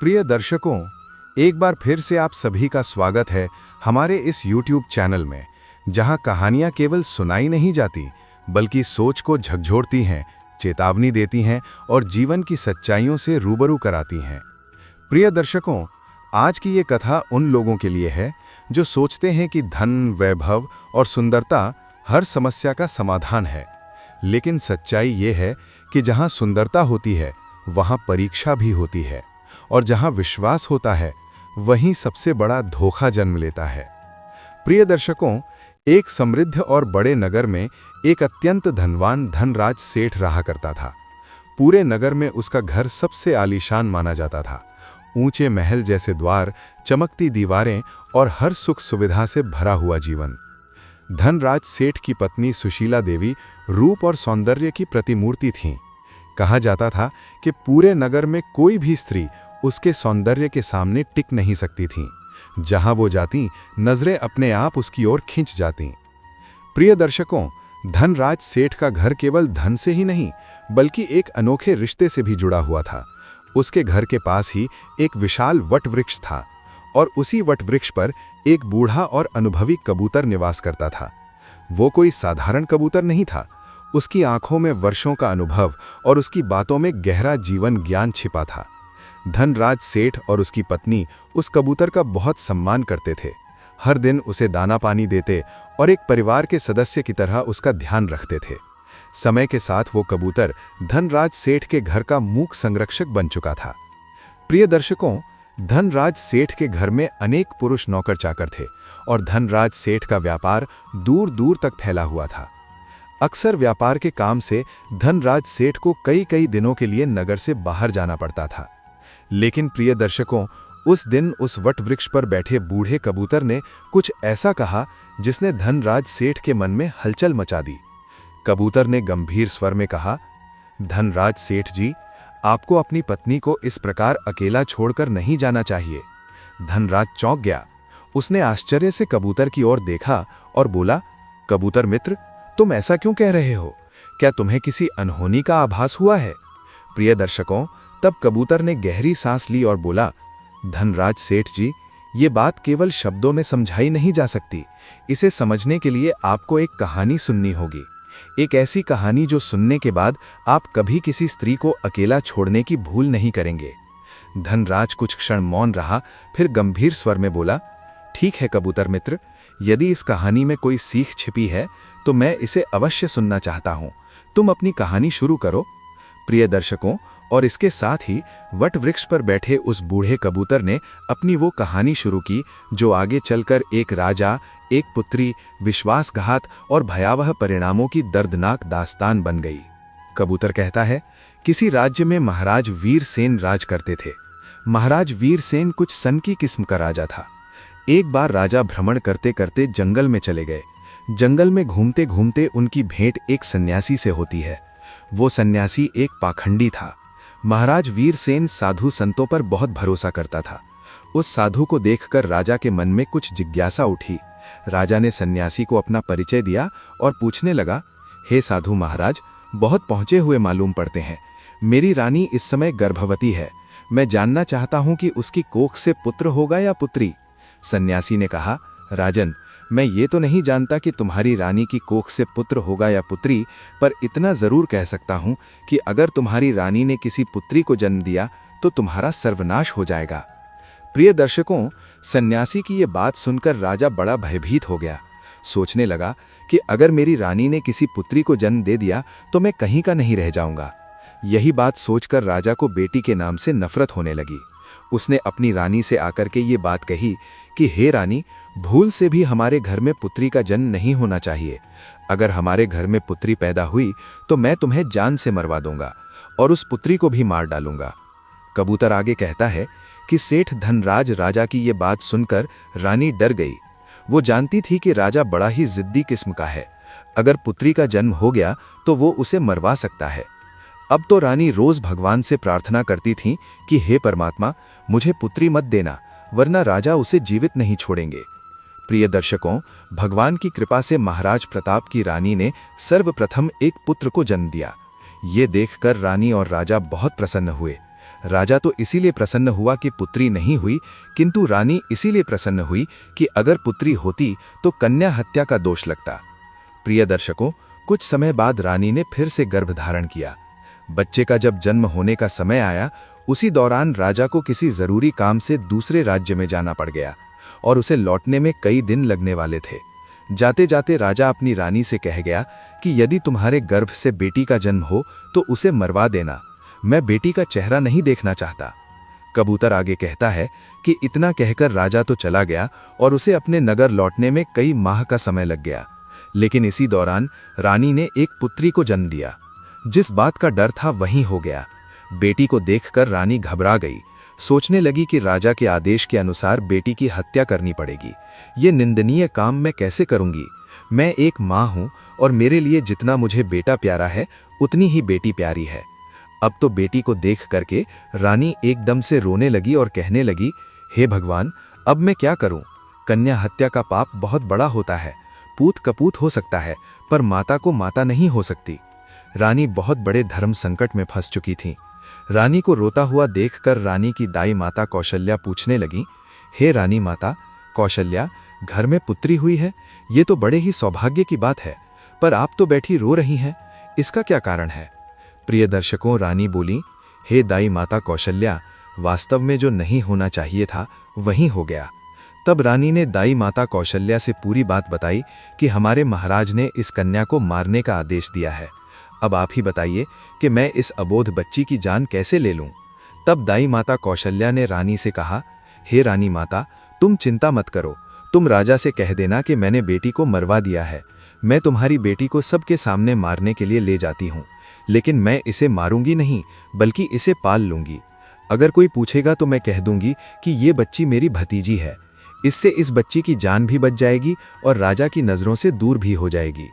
प्रिय दर्शकों, एक बार फिर से आप सभी का स्वागत है हमारे इस YouTube चैनल में, जहां कहानियां केवल सुनाई नहीं जाती बल्कि सोच को झकझोरती हैं, चेतावनी देती हैं और जीवन की सच्चाइयों से रूबरू कराती हैं। प्रिय दर्शकों, आज की ये कथा उन लोगों के लिए है जो सोचते हैं कि धन, वैभव और सुंदरता हर समस्या का समाधान है। लेकिन सच्चाई ये है कि जहां सुंदरता होती है वहां परीक्षा भी होती है, और जहां विश्वास होता है वहीं सबसे बड़ा धोखा जन्म लेता है। प्रिय दर्शकों, एक समृद्ध और बड़े नगर में एक अत्यंत धनवान धनराज सेठ रहा करता था। पूरे नगर में उसका घर सबसे आलीशान माना जाता था। ऊंचे महल जैसे द्वार, चमकती दीवारें और हर सुख सुविधा से भरा हुआ जीवन। धनराज सेठ की पत्नी सुशीला देवी रूप और सौंदर्य की प्रतिमूर्ति थीं। कहा जाता था कि पूरे नगर में कोई भी स्त्री उसके सौंदर्य के सामने टिक नहीं सकती थी। जहां वो जाती, नजरें अपने आप उसकी ओर खिंच जातीं। प्रिय दर्शकों, धनराज सेठ का घर केवल धन से ही नहीं बल्कि एक अनोखे रिश्ते से भी जुड़ा हुआ था। उसके घर के पास ही एक विशाल वट वृक्ष था, और उसी वट वृक्ष पर एक बूढ़ा और अनुभवी कबूतर निवास करता था। वो कोई साधारण कबूतर नहीं था। उसकी आंखों में वर्षों का अनुभव और उसकी बातों में गहरा जीवन ज्ञान छिपा था। धनराज सेठ और उसकी पत्नी उस कबूतर का बहुत सम्मान करते थे। हर दिन उसे दाना पानी देते और एक परिवार के सदस्य की तरह उसका ध्यान रखते थे। समय के साथ वो कबूतर धनराज सेठ के घर का मूक संरक्षक बन चुका था। प्रिय दर्शकों, धनराज सेठ के घर में अनेक पुरुष नौकर चाकर थे और धनराज सेठ का व्यापार दूर दूर तक फैला हुआ था। अक्सर व्यापार के काम से धनराज सेठ को कई कई दिनों के लिए नगर से बाहर जाना पड़ता था। लेकिन प्रिय दर्शकों, उस दिन उस वट वृक्ष पर बैठे बूढ़े कबूतर ने कुछ ऐसा कहा जिसने धनराज सेठ के मन में हलचल मचा दी। कबूतर ने गंभीर स्वर में कहा, धनराज सेठ जी, आपको अपनी पत्नी को इस प्रकार अकेला छोड़कर नहीं जाना चाहिए। धनराज चौंक गया। उसने आश्चर्य से कबूतर की ओर देखा और बोला, कबूतर मित्र, तुम ऐसा क्यों कह रहे हो? क्या तुम्हें किसी अनहोनी का आभास हुआ है? प्रिय दर्शकों, तब कबूतर ने गहरी सांस ली और बोला, धनराज सेठ जी, ये बात केवल शब्दों में समझाई नहीं जा सकती। इसे समझने के लिए आपको एक कहानी सुननी होगी। एक ऐसी कहानी जो सुनने के बाद आप कभी किसी स्त्री को अकेला छोड़ने की भूल नहीं करेंगे। धनराज कुछ क्षण मौन रहा, फिर गंभीर स्वर में बोला, ठीक है कबूतर मित्र, यदि इस कहानी में कोई सीख छिपी है तो मैं इसे अवश्य सुनना चाहता हूं। तुम अपनी कहानी शुरू करो। प्रिय दर्शकों, और इसके साथ ही वट वृक्ष पर बैठे उस बूढ़े कबूतर ने अपनी वो कहानी शुरू की जो आगे चलकर एक राजा, एक पुत्री, विश्वासघात और भयावह परिणामों की दर्दनाक दास्तान बन गई। कबूतर कहता है, किसी राज्य में महाराज वीरसेन राज करते थे। महाराज वीरसेन कुछ सन की किस्म का राजा था। एक बार राजा भ्रमण करते करते जंगल में चले गए। जंगल में घूमते घूमते उनकी भेंट एक सन्यासी से होती है। वो सन्यासी एक पाखंडी था। महाराज वीरसेन साधु संतों पर बहुत भरोसा करता था। उस साधु को देखकर राजा के मन में कुछ जिज्ञासा उठी। राजा ने सन्यासी को अपना परिचय दिया और पूछने लगा, हे साधु महाराज, बहुत पहुंचे हुए मालूम पड़ते हैं। मेरी रानी इस समय गर्भवती है। मैं जानना चाहता हूं कि उसकी कोख से पुत्र होगा या पुत्री। सन्यासी ने कहा, राजन, मैं ये तो नहीं जानता कि तुम्हारी रानी की कोख से पुत्र होगा या पुत्री, पर इतना जरूर कह सकता हूं कि अगर तुम्हारी रानी ने किसी पुत्री को जन्म दिया तो तुम्हारा सर्वनाश हो जाएगा। प्रिय दर्शकों, सन्यासी की ये बात सुनकर राजा बड़ा भयभीत हो गया। सोचने लगा कि अगर मेरी रानी ने किसी पुत्री को जन्म दे दिया तो मैं कहीं का नहीं रह जाऊंगा। यही बात सोचकर राजा को बेटी के नाम से नफरत होने लगी। उसने अपनी रानी से आकर के ये बात कही कि हे रानी, भूल से भी हमारे घर में पुत्री का जन्म नहीं होना चाहिए। अगर हमारे घर में पुत्री पैदा हुई तो मैं तुम्हें जान से मरवा दूंगा और उस पुत्री को भी मार डालूंगा। कबूतर आगे कहता है कि सेठ धनराज राजा की ये बात सुनकर रानी डर गई। वो जानती थी कि राजा बड़ा ही जिद्दी किस्म का है। अगर पुत्री का जन्म हो गया तो वो उसे मरवा सकता है। अब तो रानी रोज भगवान से प्रार्थना करती थी कि हे परमात्मा, मुझे पुत्री मत देना, वरना राजा उसे जीवित नहीं छोड़ेंगे। प्रिय दर्शकों, भगवान की कृपा से महाराज प्रताप की रानी ने सर्वप्रथम एक पुत्र को जन्म दिया। ये देखकर रानी और राजा बहुत प्रसन्न हुए। राजा तो इसीलिए प्रसन्न हुआ कि पुत्री नहीं हुई, किंतु रानी इसीलिए प्रसन्न हुई कि अगर पुत्री होती तो कन्या हत्या का दोष लगता। प्रिय दर्शकों, कुछ समय बाद रानी ने फिर से गर्भ धारण किया। बच्चे का जब जन्म होने का समय आया, उसी दौरान राजा को किसी जरूरी काम से दूसरे राज्य में जाना पड़ गया और उसे लौटने में कई दिन लगने वाले थे। जाते जाते राजा अपनी रानी से कह गया कि यदि तुम्हारे गर्भ से बेटी का जन्म हो तो उसे मरवा देना, मैं बेटी का चेहरा नहीं देखना चाहता। कबूतर आगे कहता है कि इतना कहकर राजा तो चला गया और उसे अपने नगर लौटने में कई माह का समय लग गया। लेकिन इसी दौरान रानी ने एक पुत्री को जन्म दिया। जिस बात का डर था वही हो गया। बेटी को देखकर रानी घबरा गई। सोचने लगी कि राजा के आदेश के अनुसार बेटी की हत्या करनी पड़ेगी। ये निंदनीय काम मैं कैसे करूंगी? मैं एक माँ हूं और मेरे लिए जितना मुझे बेटा प्यारा है उतनी ही बेटी प्यारी है। अब तो बेटी को देख करके रानी एकदम से रोने लगी और कहने लगी, हे भगवान, अब मैं क्या करूं? कन्या हत्या का पाप बहुत बड़ा होता है। पूत कपूत हो सकता है पर माता को माता नहीं हो सकती। रानी बहुत बड़े धर्म संकट में फंस चुकी थी। रानी को रोता हुआ देखकर रानी की दाई माता कौशल्या पूछने लगी, हे रानी माता कौशल्या, घर में पुत्री हुई है, ये तो बड़े ही सौभाग्य की बात है, पर आप तो बैठी रो रही हैं, इसका क्या कारण है? प्रिय दर्शकों, रानी बोली, हे दाई माता कौशल्या, वास्तव में जो नहीं होना चाहिए था वही हो गया। तब रानी ने दाई माता कौशल्या से पूरी बात बताई कि हमारे महाराज ने इस कन्या को मारने का आदेश दिया है। अब आप ही बताइए कि मैं इस अबोध बच्ची की जान कैसे ले लूं? तब दाई माता कौशल्या ने रानी से कहा, हे रानी माता, तुम चिंता मत करो, तुम राजा से कह देना कि मैंने बेटी को मरवा दिया है। मैं तुम्हारी बेटी को सबके सामने मारने के लिए ले जाती हूँ, लेकिन मैं इसे मारूंगी नहीं बल्कि इसे पाल लूंगी। अगर कोई पूछेगा तो मैं कह दूंगी कि ये बच्ची मेरी भतीजी है। इससे इस बच्ची की जान भी बच जाएगी और राजा की नजरों से दूर भी हो जाएगी।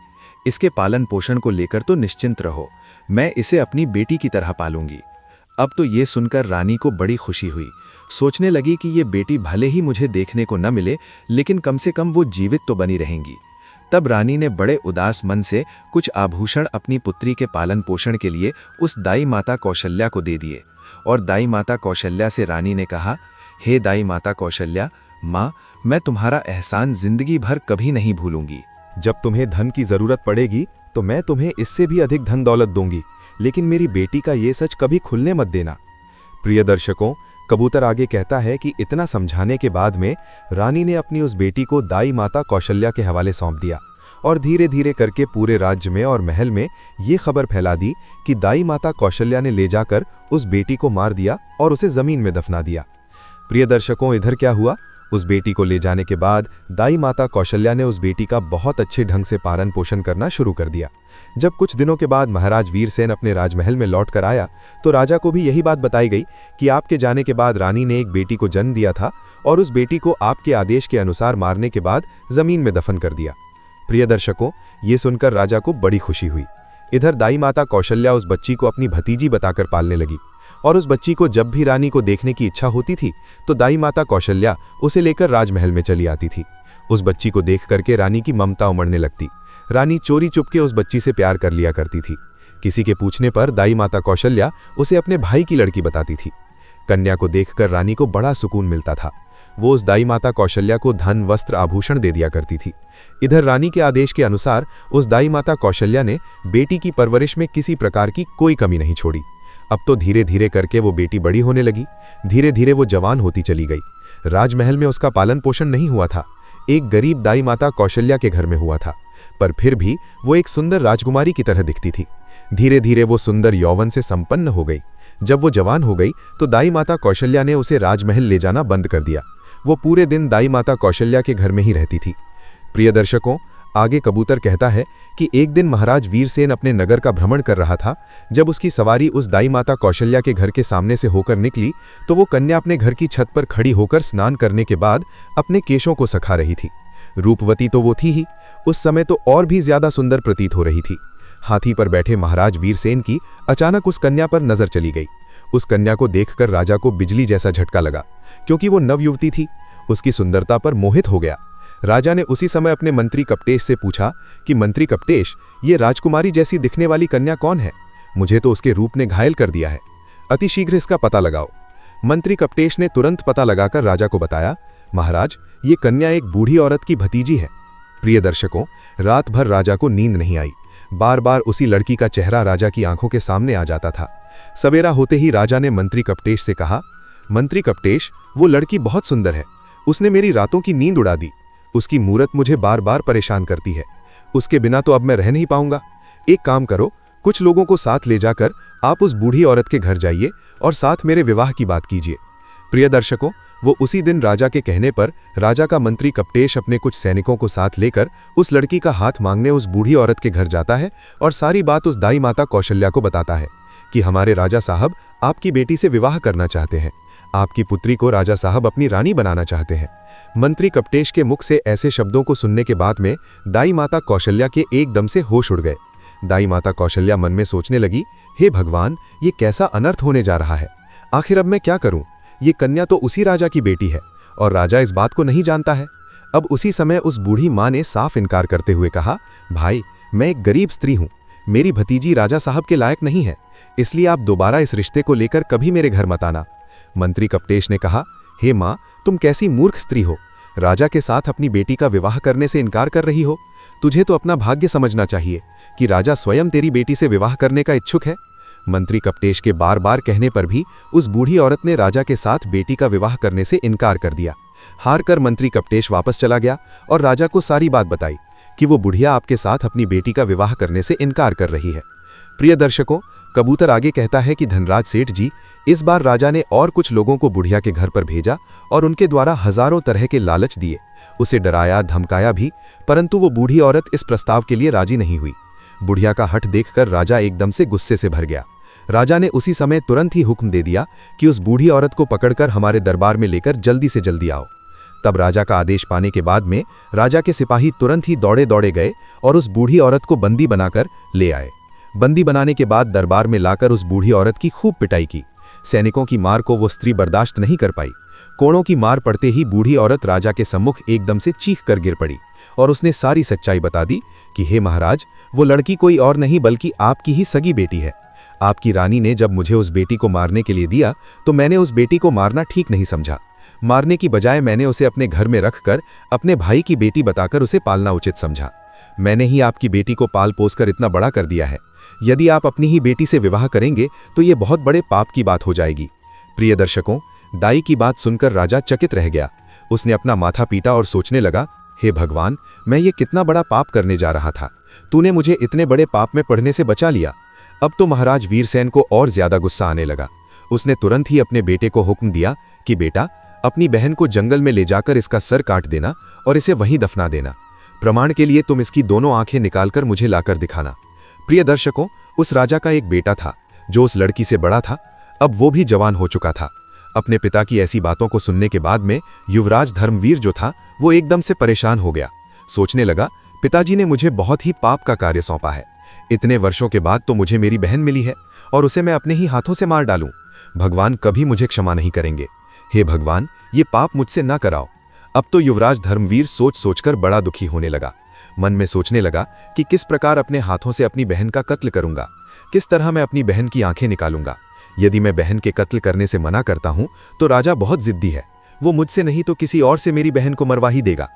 इसके पालन पोषण को लेकर तो निश्चिंत रहो, मैं इसे अपनी बेटी की तरह पालूंगी। अब तो ये सुनकर रानी को बड़ी खुशी हुई। सोचने लगी कि ये बेटी भले ही मुझे देखने को न मिले, लेकिन कम से कम वो जीवित तो बनी रहेंगी। तब रानी ने बड़े उदास मन से कुछ आभूषण अपनी पुत्री के पालन पोषण के लिए उस दाई माता कौशल्या को दे दिए और दाई माता कौशल्या से रानी ने कहा, हे दाई माता कौशल्या, माँ, मैं तुम्हारा एहसान जिंदगी भर कभी नहीं भूलूंगी। जब तुम्हें धन की जरूरत पड़ेगी तो मैं तुम्हें इससे भी अधिक धन दौलत दूंगी, लेकिन मेरी बेटी का ये सच कभी खुलने मत देना। प्रिय दर्शकों, कबूतर आगे कहता है कि इतना समझाने के बाद में रानी ने अपनी उस बेटी को दाई माता कौशल्या के हवाले सौंप दिया और धीरे धीरे करके पूरे राज्य में और महल में ये खबर फैला दी कि दाई माता कौशल्या ने ले जाकर उस बेटी को मार दिया और उसे जमीन में दफना दिया। प्रिय दर्शकों, इधर क्या हुआ? उस बेटी को ले जाने के बाद दाई माता कौशल्या ने उस बेटी का बहुत अच्छे ढंग से पालन पोषण करना शुरू कर दिया। जब कुछ दिनों के बाद महाराज वीरसेन अपने राजमहल में लौट कर आया तो राजा को भी यही बात बताई गई कि आपके जाने के बाद रानी ने एक बेटी को जन्म दिया था और उस बेटी को आपके आदेश के अनुसार मारने के बाद जमीन में दफन कर दिया। प्रिय दर्शकों, ये सुनकर राजा को बड़ी खुशी हुई। इधर दाई माता कौशल्या उस बच्ची को अपनी भतीजी बताकर पालने लगी और उस बच्ची को जब भी रानी को देखने की इच्छा होती थी तो दाई माता कौशल्या उसे लेकर राजमहल में चली आती थी। उस बच्ची को देख करके रानी की ममता उमड़ने लगती। रानी चोरी चुपके उस बच्ची से प्यार कर लिया करती थी। किसी के पूछने पर दाई माता कौशल्या उसे अपने भाई की लड़की बताती थी। कन्या को देखकर रानी को बड़ा सुकून मिलता था। वो उस दाई माता कौशल्या को धन, वस्त्र, आभूषण दे दिया करती थी। इधर रानी के आदेश के अनुसार उस दाई माता कौशल्या ने बेटी की परवरिश में किसी प्रकार की कोई कमी नहीं छोड़ी। अब तो धीरे धीरे करके वो बेटी बड़ी होने लगी। धीरे धीरे वो जवान होती चली गई। राजमहल में उसका पालन पोषण नहीं हुआ था, एक गरीब दाई माता कौशल्या के घर में हुआ था, पर फिर भी वो एक सुंदर राजकुमारी की तरह दिखती थी। धीरे धीरे वो सुंदर यौवन से संपन्न हो गई। जब वो जवान हो गई तो दाई माता कौशल्या ने उसे राजमहल ले जाना बंद कर दिया। वो पूरे दिन दाई माता कौशल्या के घर में ही रहती थी। प्रिय दर्शकों, आगे कबूतर कहता है कि एक दिन महाराज वीरसेन अपने नगर का भ्रमण कर रहा था। जब उसकी सवारी उस दाई माता कौशल्या के घर के सामने से होकर निकली तो वो कन्या अपने घर की छत पर खड़ी होकर स्नान करने के बाद अपने केशों को सखा रही थी। रूपवती तो वो थी ही, उस समय तो और भी ज्यादा सुंदर प्रतीत हो रही थी। हाथी पर बैठे महाराज वीरसेन की अचानक उस कन्या पर नजर चली गई। उस कन्या को देखकर राजा को बिजली जैसा झटका लगा, क्योंकि वो नवयुवती थी। उसकी सुंदरता पर मोहित हो गया। राजा ने उसी समय अपने मंत्री कपटेश से पूछा कि मंत्री कपटेश, ये राजकुमारी जैसी दिखने वाली कन्या कौन है? मुझे तो उसके रूप ने घायल कर दिया है। अतिशीघ्र इसका पता लगाओ। मंत्री कपटेश ने तुरंत पता लगाकर राजा को बताया, महाराज, ये कन्या एक बूढ़ी औरत की भतीजी है। प्रिय दर्शकों, रात भर राजा को नींद नहीं आई। बार बार उसी लड़की का चेहरा राजा की आंखों के सामने आ जाता था। सवेरा होते ही राजा ने मंत्री कपटेश से कहा, मंत्री कपटेश, वो लड़की बहुत सुंदर है। उसने मेरी रातों की नींद उड़ा दी। उसकी मूरत मुझे बार बार परेशान करती है। उसके बिना तो अब मैं रह नहीं पाऊंगा। एक काम करो, कुछ लोगों को साथ ले जाकर आप उस बूढ़ी औरत के घर जाइए और साथ मेरे विवाह की बात कीजिए। प्रिय दर्शकों, वो उसी दिन राजा के कहने पर राजा का मंत्री कपटेश अपने कुछ सैनिकों को साथ लेकर उस लड़की का हाथ मांगने उस बूढ़ी औरत के घर जाता है और सारी बात उस दाई माता कौशल्या को बताता है कि हमारे राजा साहब आपकी बेटी से विवाह करना चाहते हैं। आपकी पुत्री को राजा साहब अपनी रानी बनाना चाहते हैं। मंत्री कपटेश के मुख से ऐसे शब्दों को सुनने के बाद में दाई माता कौशल्या के एकदम से होश उड़ गए। दाई माता कौशल्या मन में सोचने लगी, हे भगवान, ये कैसा अनर्थ होने जा रहा है। आखिर अब मैं क्या करूं? ये कन्या तो उसी राजा की बेटी है और राजा इस बात को नहीं जानता है। अब उसी समय उस बूढ़ी मां ने साफ इनकार करते हुए कहा, भाई, मैं एक गरीब स्त्री हूं। मेरी भतीजी राजा साहब के लायक नहीं है, इसलिए आप दोबारा इस रिश्ते को लेकर कभी मेरे घर मत आना। मंत्री कपटेश ने कहा, हे मां, तुम कैसी मूर्ख स्त्री हो। राजा के साथ अपनी बेटी का विवाह करने से इनकार कर रही हो। तुझे तो अपना भाग्य समझना चाहिए कि राजा स्वयं तेरी बेटी से विवाह करने का इच्छुक है। मंत्री कपटेश के बार बार कहने पर भी उस बूढ़ी औरत ने राजा के साथ बेटी का विवाह करने से इनकार कर दिया। हार कर मंत्री कपटेश वापस चला गया और राजा को सारी बात बताई कि वो बुढ़िया आपके साथ अपनी बेटी का विवाह करने से इनकार कर रही है। प्रिय दर्शकों, कबूतर आगे कहता है कि धनराज सेठ जी, इस बार राजा ने और कुछ लोगों को बुढ़िया के घर पर भेजा और उनके द्वारा हजारों तरह के लालच दिए। उसे डराया, धमकाया भी, परंतु वो बूढ़ी औरत इस प्रस्ताव के लिए राजी नहीं हुई। बुढ़िया का हठ देखकर राजा एकदम से गुस्से से भर गया। राजा ने उसी समय तुरंत ही हुक्म दे दिया कि उस बूढ़ी औरत को पकड़कर हमारे दरबार में लेकर जल्दी से जल्दी आओ। तब राजा का आदेश पाने के बाद में राजा के सिपाही तुरंत ही दौड़े दौड़े गए और उस बूढ़ी औरत को बंदी बनाकर ले आए। बंदी बनाने के बाद दरबार में लाकर उस बूढ़ी औरत की खूब पिटाई की। सैनिकों की मार को वो स्त्री बर्दाश्त नहीं कर पाई। कोड़ों की मार पड़ते ही बूढ़ी औरत राजा के सम्मुख एकदम से चीख कर गिर पड़ी और उसने सारी सच्चाई बता दी कि हे महाराज, वो लड़की कोई और नहीं बल्कि आपकी ही सगी बेटी है। आपकी रानी ने जब मुझे उस बेटी को मारने के लिए दिया तो मैंने उस बेटी को मारना ठीक नहीं समझा। मारने की बजाय मैंने उसे अपने घर में रखकर अपने भाई की बेटी बताकर उसे पालना उचित समझा। मैंने ही आपकी बेटी को पाल पोस कर इतना बड़ा कर दिया है। यदि आप अपनी ही बेटी से विवाह करेंगे तो ये बहुत बड़े पाप की बात हो जाएगी। प्रिय दर्शकों, दाई की बात सुनकर राजा चकित रह गया। उसने अपना माथा पीटा और सोचने लगा, हे भगवान, मैं ये कितना बड़ा पाप करने जा रहा था। तूने मुझे इतने बड़े पाप में पड़ने से बचा लिया। अब तो महाराज वीरसेन को और ज्यादा गुस्सा आने लगा। उसने तुरंत ही अपने बेटे को हुक्म दिया कि बेटा, अपनी बहन को जंगल में ले जाकर इसका सर काट देना और इसे वहीं दफना देना। प्रमाण के लिए तुम इसकी दोनों आंखें निकालकर मुझे लाकर दिखाना। प्रिय दर्शकों, उस राजा का एक बेटा था जो उस लड़की से बड़ा था। अब वो भी जवान हो चुका था। अपने पिता की ऐसी बातों को सुनने के बाद में युवराज धर्मवीर जो था वो एकदम से परेशान हो गया। सोचने लगा, पिताजी ने मुझे बहुत ही पाप का कार्य सौंपा है। इतने वर्षों के बाद तो मुझे मेरी बहन मिली है और उसे मैं अपने ही हाथों से मार डालूं। भगवान कभी मुझे क्षमा नहीं करेंगे। हे भगवान, ये पाप मुझसे ना कराओ। अब तो युवराज धर्मवीर सोच सोचकर बड़ा दुखी होने लगा। मन में सोचने लगा कि किस प्रकार अपने हाथों से अपनी बहन का कत्ल करूंगा, किस तरह मैं अपनी बहन की आंखें निकालूंगा। यदि मैं बहन के कत्ल करने से मना करता हूं तो राजा बहुत जिद्दी है। वो मुझसे नहीं तो किसी और से मेरी बहन को मरवा ही देगा।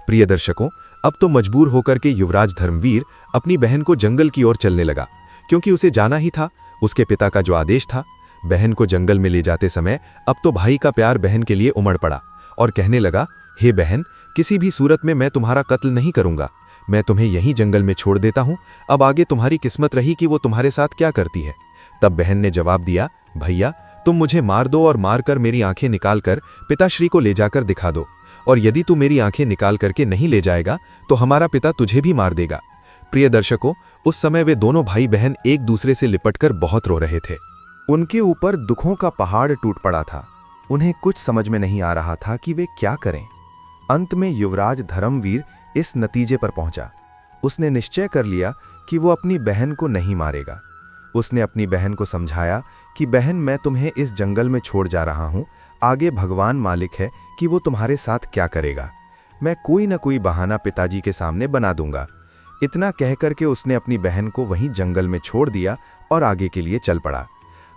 प्रिय दर्शकों, अब तो मजबूर होकर के युवराज धर्मवीर अपनी बहन को जंगल की ओर चलने लगा, क्योंकि उसे जाना ही था। उसके पिता का जो आदेश था। बहन को जंगल में ले जाते समय अब तो भाई का प्यार बहन के लिए उमड़ पड़ा और कहने लगा, हे बहन, किसी भी सूरत में मैं तुम्हारा कत्ल नहीं करूंगा। मैं तुम्हें यहीं जंगल में छोड़ देता हूं। अब आगे तुम्हारी किस्मत रही कि वो तुम्हारे साथ क्या करती है। तब बहन ने जवाब दिया, भैया, तुम मुझे मार दो और मारकर मेरी आंखें निकालकर पिताश्री को ले जाकर दिखा दो, और यदि तू मेरी आंखें निकाल करके नहीं ले जाएगा तो हमारा पिता तुझे भी मार देगा। प्रिय दर्शकों, उस समय वे दोनों भाई बहन एक दूसरे से लिपटकर बहुत रो रहे थे। उनके ऊपर दुखों का पहाड़ टूट पड़ा था। उन्हें कुछ समझ में नहीं आ रहा था कि वे क्या करें। अंत में युवराज धर्मवीर इस नतीजे पर पहुंचा। उसने निश्चय कर लिया कि वो अपनी बहन को नहीं मारेगा। उसने अपनी बहन को समझाया कि बहन, मैं तुम्हें इस जंगल में छोड़ जा रहा हूं। आगे भगवान मालिक है कि वो तुम्हारे साथ क्या करेगा। मैं कोई ना कोई बहाना पिताजी के सामने बना दूंगा। इतना कहकर के उसने अपनी बहन को वहीं जंगल में छोड़ दिया और आगे के लिए चल पड़ा।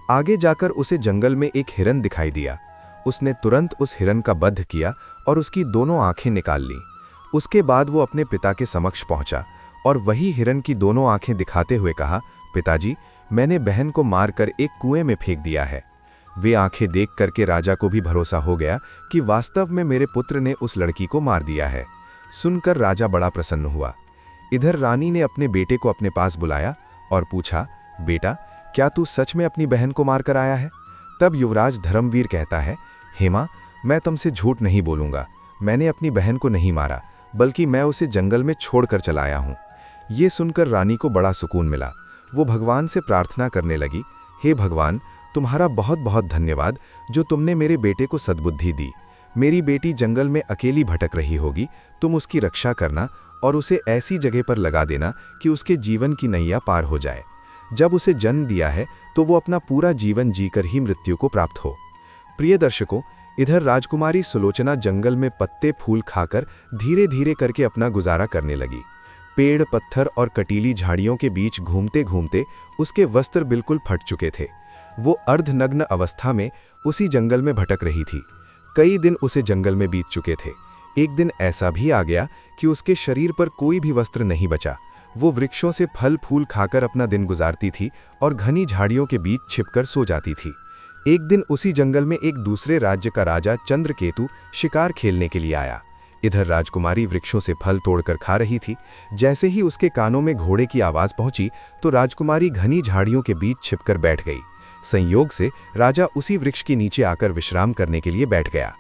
आगे जाकर उसे जंगल में एक हिरन दिखाई दिया। उसने तुरंत उस हिरन का वध किया और उसकी दोनों आंखें निकाल लीं। उसके बाद वो अपने पिता के समक्ष पहुंचा और वही हिरन की दोनों आंखें दिखाते हुए कहा, पिताजी, मैंने बहन को मारकर एक कुएं में फेंक दिया है। वे आंखें देख करके राजा को भी भरोसा हो गया कि वास्तव में मेरे पुत्र ने उस लड़की को मार दिया है। सुनकर राजा बड़ा प्रसन्न हुआ। इधर रानी ने अपने बेटे को अपने पास बुलाया और पूछा, बेटा, क्या तू सच में अपनी बहन को मारकर आया है? तब युवराज धर्मवीर कहता है, हेमा, मैं तुमसे झूठ नहीं बोलूंगा। मैंने अपनी बहन को नहीं मारा, बल्कि मैं उसे जंगल में छोड़कर चला आया हूं। ये सुनकर रानी को बड़ा सुकून मिला। वो भगवान से प्रार्थना करने लगी, हे भगवान, तुम्हारा बहुत बहुत धन्यवाद जो तुमने मेरे बेटे को सद्बुद्धि दी। मेरी बेटी जंगल में अकेली भटक रही होगी, तुम उसकी रक्षा करना और उसे ऐसी जगह पर लगा देना कि उसके जीवन की नैया पार हो जाए। जब उसे जन्म दिया है तो वो अपना पूरा जीवन जीकर ही मृत्यु को प्राप्त हो। प्रिय दर्शकों, इधर राजकुमारी सुलोचना जंगल में पत्ते फूल खाकर धीरे धीरे करके अपना गुजारा करने लगी। पेड़, पत्थर और कटीली झाड़ियों के बीच घूमते घूमते उसके वस्त्र बिल्कुल फट चुके थे। वो अर्धनग्न अवस्था में उसी जंगल में भटक रही थी। कई दिन उसे जंगल में बीत चुके थे। एक दिन ऐसा भी आ गया कि उसके शरीर पर कोई भी वस्त्र नहीं बचा। वो वृक्षों से फल फूल खाकर अपना दिन गुजारती थी और घनी झाड़ियों के बीच छिपकर सो जाती थी। एक दिन उसी जंगल में एक दूसरे राज्य का राजा चंद्रकेतु शिकार खेलने के लिए आया। इधर राजकुमारी वृक्षों से फल तोड़कर खा रही थी। जैसे ही उसके कानों में घोड़े की आवाज पहुंची तो राजकुमारी घनी झाड़ियों के बीच छिपकर बैठ गई। संयोग से राजा उसी वृक्ष के नीचे आकर विश्राम करने के लिए बैठ गया।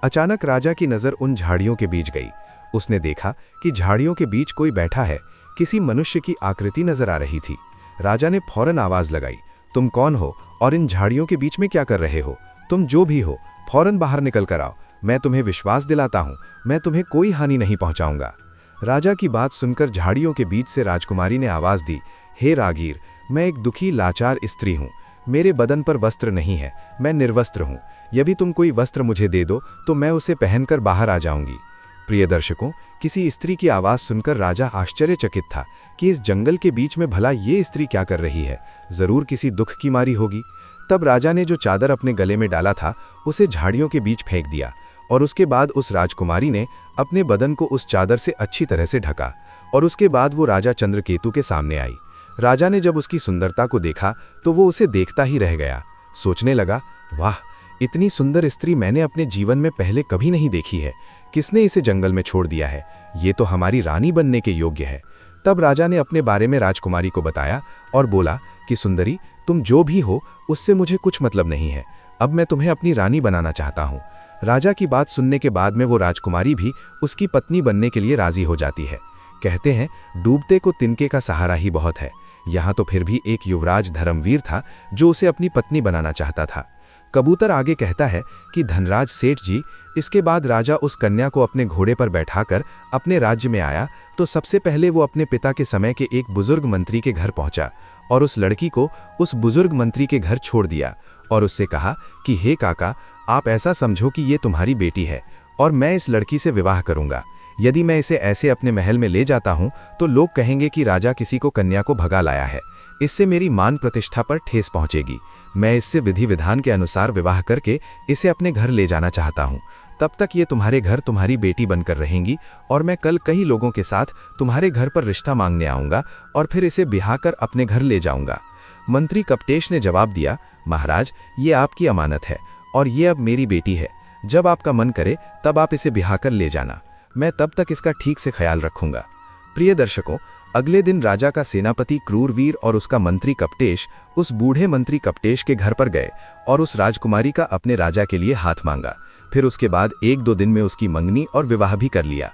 अचानक राजा की नजर उन झाड़ियों के बीच गई। उसने देखा कि झाड़ियों के बीच कोई बैठा है। किसी मनुष्य की आकृति नजर आ रही थी। राजा ने फौरन आवाज लगाई, तुम कौन हो और इन झाड़ियों के बीच में क्या कर रहे हो? तुम जो भी हो, फौरन बाहर निकल कर आओ। मैं तुम्हें विश्वास दिलाता हूं, मैं तुम्हें कोई हानि नहीं पहुंचाऊंगा। राजा की बात सुनकर झाड़ियों के बीच से राजकुमारी ने आवाज दी, हे रागीर, मैं एक दुखी लाचार स्त्री हूं। मेरे बदन पर वस्त्र नहीं है, मैं निर्वस्त्र हूं। यदि तुम कोई वस्त्र मुझे दे दो तो मैं उसे पहनकर बाहर आ जाऊंगी। प्रिय दर्शकों, किसी स्त्री की आवाज सुनकर राजा आश्चर्यचकित था कि इस जंगल के बीच में भला ये स्त्री क्या कर रही है। जरूर किसी दुख की मारी होगी। तब राजा ने जो चादर अपने गले में डाला था उसे झाड़ियों के बीच फेंक दिया और उसके बाद उस राजकुमारी ने अपने बदन को उस चादर से अच्छी तरह से ढका और उसके बाद वो राजा चंद्रकेतु के सामने आई। राजा ने जब उसकी सुंदरता को देखा तो वो उसे देखता ही रह गया। सोचने लगा, वाह, इतनी सुंदर स्त्री मैंने अपने जीवन में पहले कभी नहीं देखी है। किसने इसे जंगल में छोड़ दिया है? ये तो हमारी रानी बनने के योग्य है। तब राजा ने अपने बारे में राजकुमारी को बताया और बोला कि सुंदरी, तुम जो भी हो उससे मुझे कुछ मतलब नहीं है। अब मैं तुम्हें अपनी रानी बनाना चाहता हूँ। राजा की बात सुनने के बाद में वो राजकुमारी भी उसकी पत्नी बनने के लिए राजी हो जाती है। कहते हैं, डूबते को तिनके का सहारा ही बहुत है। यहाँ तो फिर भी एक युवराज धर्मवीर था जो उसे अपनी पत्नी बनाना चाहता था। कबूतर आगे कहता है कि धनराज सेठ जी, इसके बाद राजा उस कन्या को अपने घोड़े पर बैठाकर अपने राज्य में आया तो सबसे पहले वो अपने पिता के समय के एक बुजुर्ग मंत्री के घर पहुंचा और उस लड़की को उस बुजुर्ग मंत्री के घर छोड़ दिया और उससे कहा कि हे काका, आप ऐसा समझो कि ये तुम्हारी बेटी है और मैं इस लड़की से विवाह करूंगा। यदि मैं इसे ऐसे अपने महल में ले जाता हूं तो लोग कहेंगे कि राजा किसी को कन्या को भगा लाया है। इससे मेरी मान प्रतिष्ठा पर ठेस पहुंचेगी। मैं इससे विधि विधान के अनुसार विवाह करके इसे अपने घर ले जाना चाहता हूं। तब तक ये तुम्हारे घर तुम्हारी बेटी बनकर रहेंगी और मैं कल कई लोगों के साथ तुम्हारे घर पर रिश्ता मांगने आऊंगा और फिर इसे ब्याह कर अपने घर ले जाऊंगा। मंत्री कपटेश ने जवाब दिया, महाराज, ये आपकी अमानत है और ये अब मेरी बेटी है। जब आपका मन करे तब आप इसे ब्याह कर ले जाना। मैं तब तक इसका ठीक से ख्याल रखूंगा। प्रिय दर्शकों, अगले दिन राजा का सेनापति क्रूरवीर और उसका मंत्री कपटेश उस बूढ़े मंत्री कपटेश के घर पर गए और उस राजकुमारी का अपने राजा के लिए हाथ मांगा। फिर उसके बाद 1-2 दिन में उसकी मंगनी और विवाह भी कर लिया।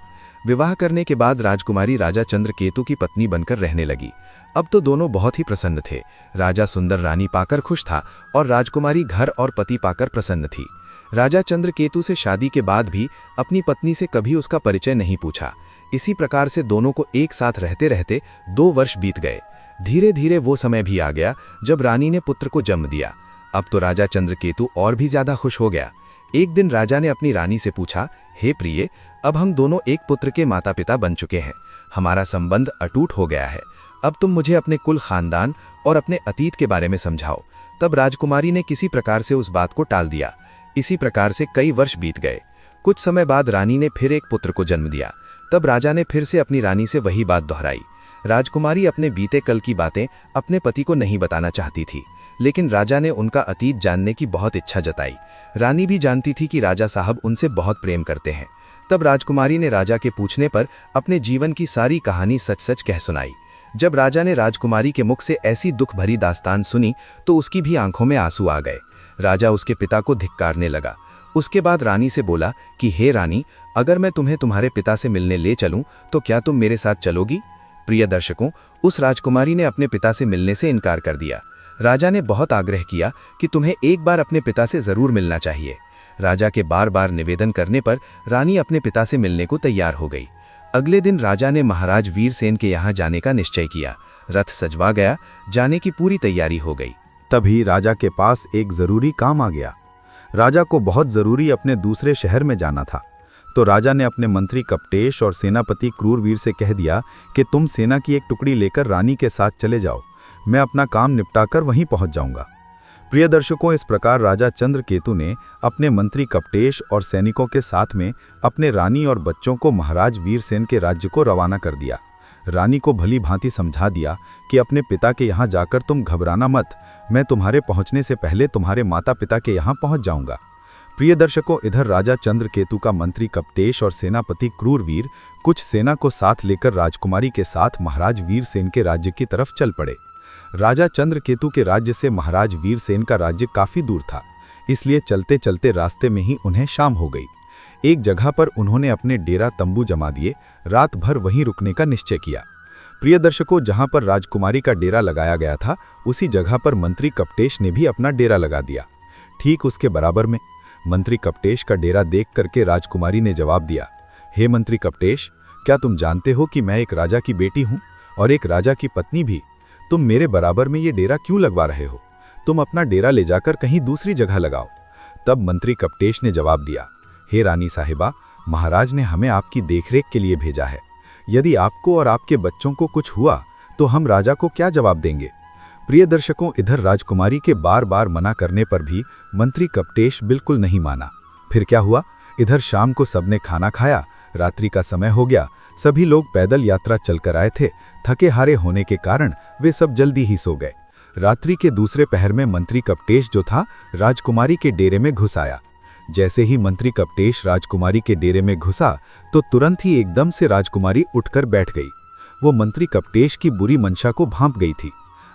विवाह करने के बाद राजकुमारी राजा चंद्रकेतु की पत्नी बनकर रहने लगी। अब तो दोनों बहुत ही प्रसन्न थे। राजा सुंदर रानी पाकर खुश था और राजकुमारी घर और पति पाकर प्रसन्न थी। राजा चंद्रकेतु से शादी के बाद भी अपनी पत्नी से कभी उसका परिचय नहीं पूछा। इसी प्रकार से दोनों को एक साथ रहते रहते 2 वर्ष बीत गए। धीरे धीरे वो समय भी आ गया जब रानी ने पुत्र को जन्म दिया। अब तो राजा चंद्रकेतु और भी ज्यादा खुश हो गया। एक दिन राजा ने अपनी रानी से पूछा, हे प्रिय, अब हम दोनों एक पुत्र के माता पिता बन चुके हैं। हमारा संबंध अटूट हो गया है। अब तुम मुझे अपने कुल खानदान और अपने अतीत के बारे में समझाओ। तब राजकुमारी ने किसी प्रकार से उस बात को टाल दिया। इसी प्रकार से कई वर्ष बीत गए। कुछ समय बाद रानी ने फिर एक पुत्र को जन्म दिया। तब राजा ने फिर से अपनी रानी से वही बात दोहराई। राजकुमारी अपने बीते कल की बातें अपने पति को नहीं बताना चाहती थी, लेकिन राजा ने उनका अतीत जानने की बहुत इच्छा जताई। रानी भी जानती थी कि राजा साहब उनसे बहुत प्रेम करते हैं। तब राजकुमारी ने राजा के पूछने पर अपने जीवन की सारी कहानी सच सच कह सुनाई। जब राजा ने राजकुमारी के मुख से ऐसी दुख भरी दास्तान सुनी तो उसकी भी आंखों में आंसू आ गए। राजा उसके पिता को धिक्कारने लगा। उसके बाद रानी से बोला कि हे रानी, अगर मैं तुम्हें तुम्हारे पिता से मिलने ले चलूं तो क्या तुम मेरे साथ चलोगी? प्रिय दर्शकों, उस राजकुमारी ने अपने पिता से मिलने से इनकार कर दिया। राजा ने बहुत आग्रह किया कि तुम्हें एक बार अपने पिता से जरूर मिलना चाहिए। राजा के बार बार निवेदन करने पर रानी अपने पिता से मिलने को तैयार हो गई। अगले दिन राजा ने महाराज वीरसेन के यहाँ जाने का निश्चय किया। रथ सजवा गया, जाने की पूरी तैयारी हो गई। तभी राजा के पास एक जरूरी काम आ गया। राजा को बहुत जरूरी अपने दूसरे शहर में जाना था। तो राजा ने अपने मंत्री कपटेश और सेनापति क्रूरवीर से कह दिया कि तुम सेना की एक टुकड़ी लेकर रानी के साथ चले जाओ, मैं अपना काम निपटाकर वहीं पहुंच जाऊंगा। प्रिय दर्शकों, इस प्रकार राजा चंद्रकेतु ने अपने मंत्री कपटेश और सैनिकों के साथ में अपने रानी और बच्चों को महाराज वीरसेन के राज्य को रवाना कर दिया। रानी को भली भांति समझा दिया कि अपने पिता के यहाँ जाकर तुम घबराना मत, मैं तुम्हारे पहुंचने से पहले तुम्हारे माता पिता के यहाँ पहुंच जाऊंगा। प्रिय दर्शकों, इधर राजा चंद्रकेतु का मंत्री कपटेश और सेनापति क्रूरवीर कुछ सेना को साथ लेकर राजकुमारी के साथ महाराज वीरसेन के राज्य की तरफ चल पड़े। राजा चंद्रकेतु के राज्य से महाराज वीरसेन का राज्य काफी दूर था, इसलिए चलते चलते रास्ते में ही उन्हें शाम हो गई। एक जगह पर उन्होंने अपने डेरा तंबू जमा दिए, रात भर वहीं रुकने का निश्चय किया। प्रिय दर्शकों, जहां पर राजकुमारी का डेरा लगाया गया था, उसी जगह पर मंत्री कपटेश ने भी अपना डेरा लगा दिया। ठीक उसके बराबर में मंत्री कपटेश का डेरा देख करके राजकुमारी ने जवाब दिया, हे मंत्री कपटेश, क्या तुम जानते हो कि मैं एक राजा की बेटी हूं और एक राजा की पत्नी भी? तुम मेरे बराबर में ये डेरा क्यों लगवा रहे हो? तुम अपना डेरा ले जाकर कहीं दूसरी जगह लगाओ। तब मंत्री कपटेश ने जवाब दिया, हे रानी साहिबा, महाराज ने हमें आपकी देखरेख के लिए भेजा है। यदि आपको और आपके बच्चों को कुछ हुआ तो हम राजा को क्या जवाब देंगे? प्रिय दर्शकों, इधर राजकुमारी के बार बार मना करने पर भी मंत्री कपटेश बिल्कुल नहीं माना। फिर क्या हुआ? इधर शाम को सबने खाना खाया, रात्रि का समय हो गया। सभी लोग पैदल यात्रा चलकर आए थे। थके हारे होने के कारण वे सब जल्दी ही सो गए। रात्रि के दूसरे पहर में मंत्री कपटेश जो था राजकुमारी के डेरे में घुस आया। जैसे ही मंत्री कपटेश राजकुमारी के डेरे में घुसा तो तुरंत ही एकदम से राजकुमारी उठकर बैठ गई। वो मंत्री कपटेश की बुरी मंशा को भांप गई थी।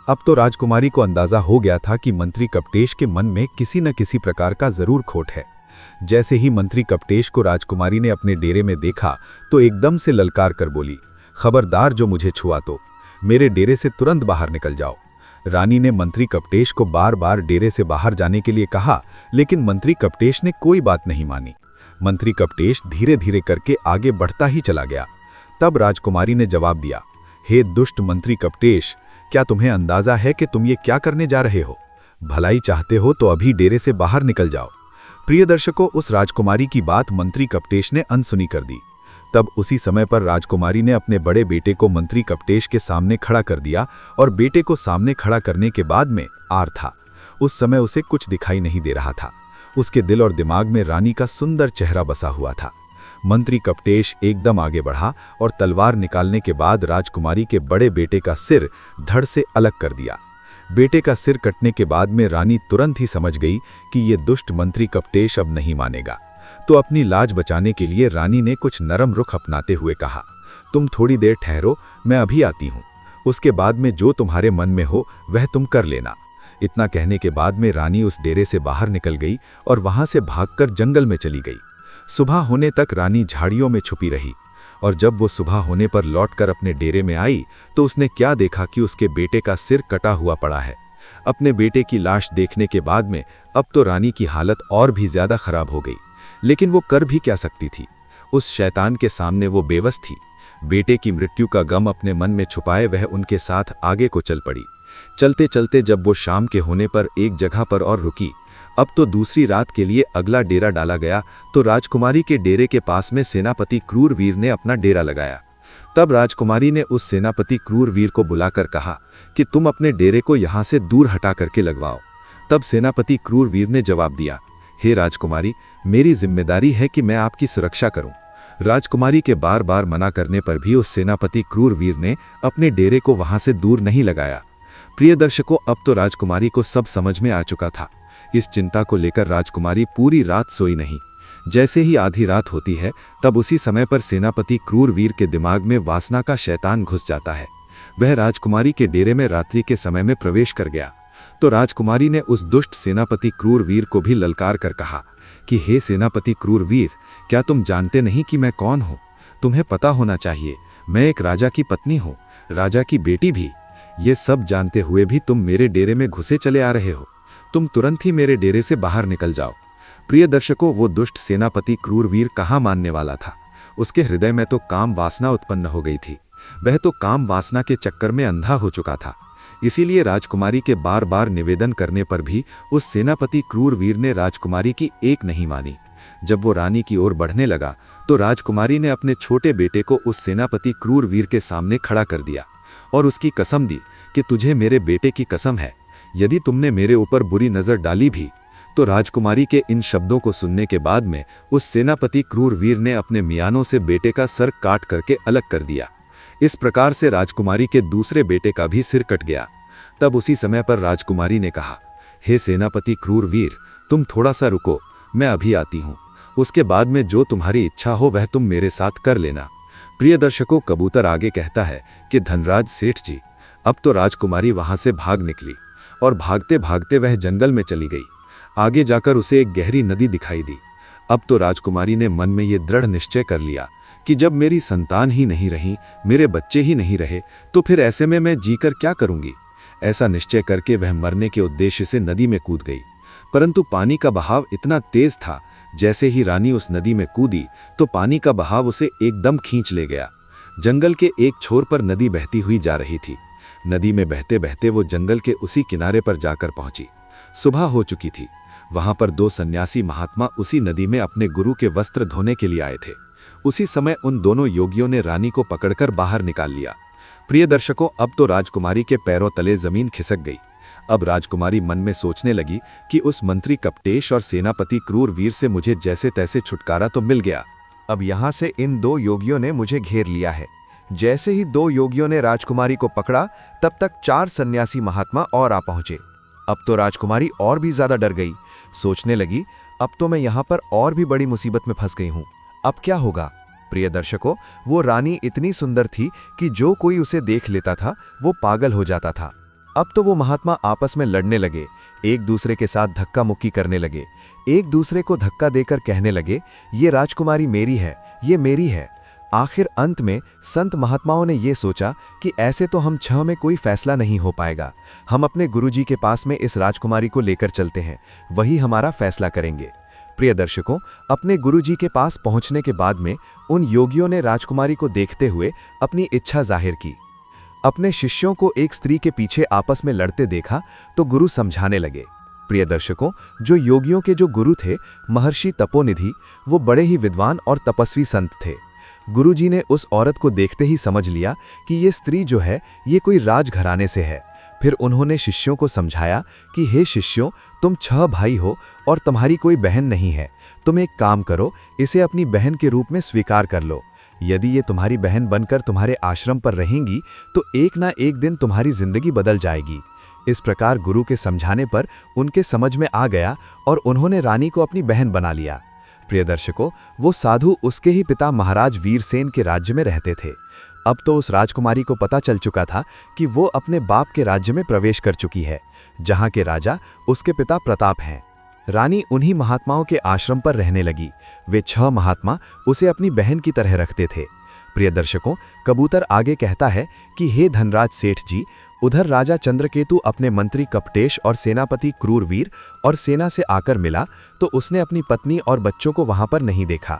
अब तो राजकुमारी को अंदाजा हो गया था कि मंत्री कपटेश के मन में किसी न किसी प्रकार का जरूर खोट है। जैसे ही मंत्री कपटेश को राजकुमारी ने अपने डेरे में देखा तो एकदम से ललकार कर बोली, खबरदार, जो मुझे छुआ तो मेरे डेरे से तुरंत बाहर निकल जाओ। रानी ने मंत्री कपटेश को बार बार डेरे से बाहर जाने के लिए कहा, लेकिन मंत्री कपटेश ने कोई बात नहीं मानी। मंत्री कपटेश धीरे धीरे करके आगे बढ़ता ही चला गया। तब राजकुमारी ने जवाब दिया, हे दुष्ट मंत्री कपटेश, क्या तुम्हें अंदाजा है कि तुम ये क्या करने जा रहे हो? भलाई चाहते हो तो अभी डेरे से बाहर निकल जाओ। प्रिय दर्शकों, उस राजकुमारी की बात मंत्री कपटेश ने अनसुनी कर दी। तब उसी समय पर राजकुमारी ने अपने बड़े बेटे को मंत्री कपटेश के सामने खड़ा कर दिया और बेटे को सामने खड़ा करने के बाद में आर था। उस समय उसे कुछ दिखाई नहीं दे रहा था। उसके दिल और दिमाग में रानी का सुंदर चेहरा बसा हुआ था। मंत्री कपटेश एकदम आगे बढ़ा और तलवार निकालने के बाद राजकुमारी के बड़े बेटे का सिर धड़ से अलग कर दिया। बेटे का सिर कटने के बाद में रानी तुरंत ही समझ गई कि ये दुष्ट मंत्री कपटेश अब नहीं मानेगा। तो अपनी लाज बचाने के लिए रानी ने कुछ नरम रुख अपनाते हुए कहा, तुम थोड़ी देर ठहरो, मैं अभी आती हूँ। उसके बाद में जो तुम्हारे मन में हो वह तुम कर लेना। इतना कहने के बाद में रानी उस डेरे से बाहर निकल गई और वहां से भागकर जंगल में चली गई। सुबह होने तक रानी झाड़ियों में छुपी रही और जब वो सुबह होने पर लौटकर अपने डेरे में आई तो उसने क्या देखा कि उसके बेटे का सिर कटा हुआ पड़ा है। अपने बेटे की लाश देखने के बाद में अब तो रानी की हालत और भी ज्यादा खराब हो गई, लेकिन वो कर भी क्या सकती थी। उस शैतान के सामने वो बेबस थी। बेटे की मृत्यु का गम अपने मन में छुपाए वह उनके साथ आगे को चल पड़ी। चलते चलते जब वो शाम के होने पर एक जगह पर और रुकी, अब तो दूसरी रात के लिए अगला डेरा डाला गया तो राजकुमारी के डेरे के पास में सेनापति क्रूरवीर ने अपना डेरा लगाया। तब राजकुमारी ने उस सेनापति क्रूरवीर को बुलाकर कहा कि तुम अपने डेरे को यहाँ से दूर हटा करके लगवाओ। तब सेनापति क्रूरवीर ने जवाब दिया, हे राजकुमारी, मेरी जिम्मेदारी है कि मैं आपकी सुरक्षा करूं। राजकुमारी के बार बार मना करने पर भी उस सेनापति क्रूरवीर ने अपने डेरे को वहां से दूर नहीं लगाया। प्रिय दर्शकों, अब तो राजकुमारी को सब समझ में आ चुका था। इस चिंता को लेकर राजकुमारी पूरी रात सोई नहीं। जैसे ही आधी रात होती है, तब उसी समय पर सेनापति क्रूरवीर के दिमाग में वासना का शैतान घुस जाता है। वह राजकुमारी के डेरे में रात्रि के समय में प्रवेश कर गया। तो राजकुमारी ने उस दुष्ट सेनापति क्रूरवीर को भी ललकार कर कहा कि हे सेनापति क्रूरवीर, क्या तुम जानते नहीं कि मैं कौन हूँ? तुम्हें पता होना चाहिए, मैं एक राजा की पत्नी हूँ, राजा की बेटी भी। ये सब जानते हुए भी तुम मेरे डेरे में घुसे चले आ रहे हो। तुम तुरंत ही मेरे डेरे से बाहर निकल जाओ। प्रिय दर्शकों, वो दुष्ट सेनापति क्रूरवीर कहाँ मानने वाला था। उसके हृदय में तो काम वासना उत्पन्न हो गई थी। वह तो काम वासना के चक्कर में अंधा हो चुका था। इसीलिए राजकुमारी के बार बार निवेदन करने पर भी उस सेनापति क्रूरवीर ने राजकुमारी की एक नहीं मानी। जब वो रानी की ओर बढ़ने लगा तो राजकुमारी ने अपने छोटे बेटे को उस सेनापति क्रूरवीर के सामने खड़ा कर दिया और उसकी कसम दी कि तुझे मेरे बेटे की कसम है, यदि तुमने मेरे ऊपर बुरी नजर डाली भी। तो राजकुमारी के इन शब्दों को सुनने के बाद में उस सेनापति क्रूरवीर ने अपने मियानों से बेटे का सर काट करके अलग कर दिया। इस प्रकार से राजकुमारी के दूसरे बेटे का भी सिर कट गया। तब उसी समय पर राजकुमारी ने कहा, हे सेनापति क्रूरवीर, तुम थोड़ा सा रुको, मैं अभी आती हूँ। उसके बाद में जो तुम्हारी इच्छा हो वह तुम मेरे साथ कर लेना। प्रिय दर्शकों, कबूतर आगे कहता है कि धनराज सेठ जी, अब तो राजकुमारी वहां से भाग निकली और भागते भागते वह जंगल में चली गई। आगे जाकर उसे एक गहरी नदी दिखाई दी। अब तो राजकुमारी ने मन में ये दृढ़ निश्चय कर लिया कि जब मेरी संतान ही नहीं रही, मेरे बच्चे ही नहीं रहे, तो फिर ऐसे में मैं जीकर क्या करूंगी। ऐसा निश्चय करके वह मरने के उद्देश्य से नदी में कूद गई। परंतु पानी का बहाव इतना तेज था, जैसे ही रानी उस नदी में कूदी तो पानी का बहाव उसे एकदम खींच ले गया। जंगल के एक छोर पर नदी बहती हुई जा रही थी। नदी में बहते बहते वो जंगल के उसी किनारे पर जाकर पहुंची। सुबह हो चुकी थी। वहां पर दो सन्यासी महात्मा उसी नदी में अपने गुरु के वस्त्र धोने के लिए आए थे। उसी समय उन दोनों योगियों ने रानी को पकड़कर बाहर निकाल लिया। प्रिय दर्शकों, अब तो राजकुमारी के पैरों तले जमीन खिसक गई। अब राजकुमारी मन में सोचने लगी कि उस मंत्री कपटेश और सेनापति क्रूरवीर से मुझे जैसे तैसे छुटकारा तो मिल गया। अब यहाँ से इन दो योगियों ने मुझे घेर लिया है। जैसे ही दो योगियों ने राजकुमारी को पकड़ा, तब तक 4 सन्यासी महात्मा और आ पहुंचे। अब तो राजकुमारी और भी ज्यादा डर गई। सोचने लगी, अब तो मैं यहाँ पर और भी बड़ी मुसीबत में फंस गई हूँ। अब क्या होगा। प्रिय दर्शकों, वो रानी इतनी सुंदर थी कि जो कोई उसे देख लेता था वो पागल हो जाता था। अब तो वो महात्मा आपस में लड़ने लगे, एक दूसरे के साथ धक्का मुक्की करने लगे, एक दूसरे को धक्का देकर कहने लगे, ये राजकुमारी मेरी है, ये मेरी है। आखिर अंत में संत महात्माओं ने ये सोचा कि ऐसे तो हम 6 में कोई फैसला नहीं हो पाएगा। हम अपने गुरुजी के पास में इस राजकुमारी को लेकर चलते हैं, वही हमारा फैसला करेंगे। प्रिय दर्शकों, अपने गुरुजी के पास पहुंचने के बाद में उन योगियों ने राजकुमारी को देखते हुए अपनी इच्छा जाहिर की। अपने शिष्यों को एक स्त्री के पीछे आपस में लड़ते देखा तो गुरु समझाने लगे। प्रिय दर्शकों, जो योगियों के जो गुरु थे महर्षि तपोनिधि, वो बड़े ही विद्वान और तपस्वी संत थे। गुरुजी ने उस औरत को देखते ही समझ लिया कि ये स्त्री जो है ये कोई राजघराने से है। फिर उन्होंने शिष्यों को समझाया कि हे शिष्यों, तुम 6 भाई हो और तुम्हारी कोई बहन नहीं है। तुम एक काम करो, इसे अपनी बहन के रूप में स्वीकार कर लो। यदि ये तुम्हारी बहन बनकर तुम्हारे आश्रम पर रहेंगी तो एक ना एक दिन तुम्हारी जिंदगी बदल जाएगी। इस प्रकार गुरु के समझाने पर उनके समझ में आ गया और उन्होंने रानी को अपनी बहन बना लिया। प्रिय दर्शकों, वो साधु उसके ही पिता महाराज वीरसेन के राज्य में रहते थे। अब तो उस राजकुमारी को पता चल चुका था कि वो अपने बाप के राज्य में प्रवेश कर चुकी है, जहाँ के राजा उसके पिता प्रताप हैं। रानी उन्हीं महात्माओं के आश्रम पर रहने लगी। वे 6 महात्मा उसे अपनी बहन की तरह रखते थे। प्रिय दर्शकों, कबूतर आगे कहता है कि हे धनराज सेठ जी, उधर राजा चंद्रकेतु अपने मंत्री कपटेश और सेनापति क्रूरवीर और सेना से आकर मिला तो उसने अपनी पत्नी और बच्चों को वहां पर नहीं देखा।